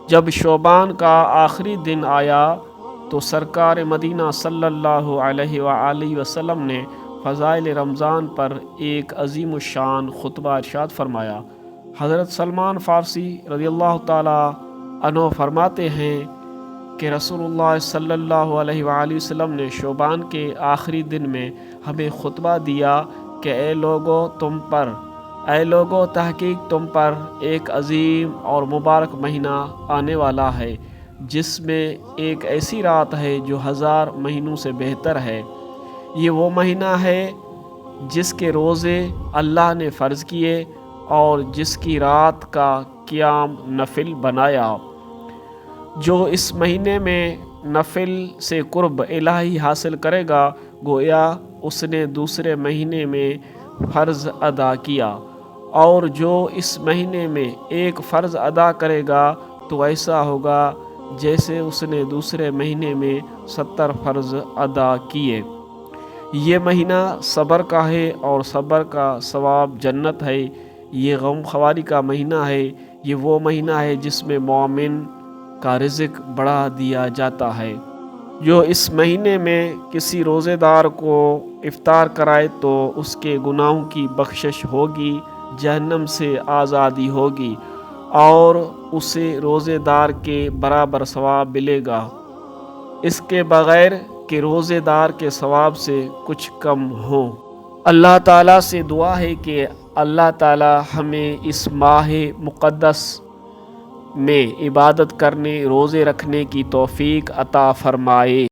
جب شعبان کا آخری دن آیا تو سرکار مدینہ صلی اللہ علیہ وآلہ وسلم نے فضائل رمضان پر ایک عظیم الشان خطبہ ارشاد فرمایا۔ حضرت سلمان فارسی رضی اللہ تعالیٰ عنہ فرماتے ہیں کہ رسول اللہ صلی اللہ علیہ وآلہ وسلم نے شعبان کے آخری دن میں ہمیں خطبہ دیا کہ اے لوگو تحقیق تم پر ایک عظیم اور مبارک مہینہ آنے والا ہے، جس میں ایک ایسی رات ہے جو 1000 مہینوں سے بہتر ہے۔ یہ وہ مہینہ ہے جس کے روزے اللہ نے فرض کیے اور جس کی رات کا قیام نفل بنایا۔ جو اس مہینے میں نفل سے قرب الہی حاصل کرے گا گویا اس نے دوسرے مہینے میں فرض ادا کیا، اور جو اس مہینے میں ایک فرض ادا کرے گا تو ایسا ہوگا جیسے اس نے دوسرے مہینے میں 70 فرض ادا کیے۔ یہ مہینہ صبر کا ہے اور صبر کا ثواب جنت ہے۔ یہ غم خواری کا مہینہ ہے۔ یہ وہ مہینہ ہے جس میں مومن کا رزق بڑھا دیا جاتا ہے۔ جو اس مہینے میں کسی روزے دار کو افطار کرائے تو اس کے گناہوں کی بخشش ہوگی، جہنم سے آزادی ہوگی اور اسے روزے دار کے برابر ثواب ملے گا، اس کے بغیر کہ روزے دار کے ثواب سے کچھ کم ہو۔ اللہ تعالیٰ سے دعا ہے کہ اللہ تعالیٰ ہمیں اس ماہ مقدس میں عبادت کرنے، روزے رکھنے کی توفیق عطا فرمائے۔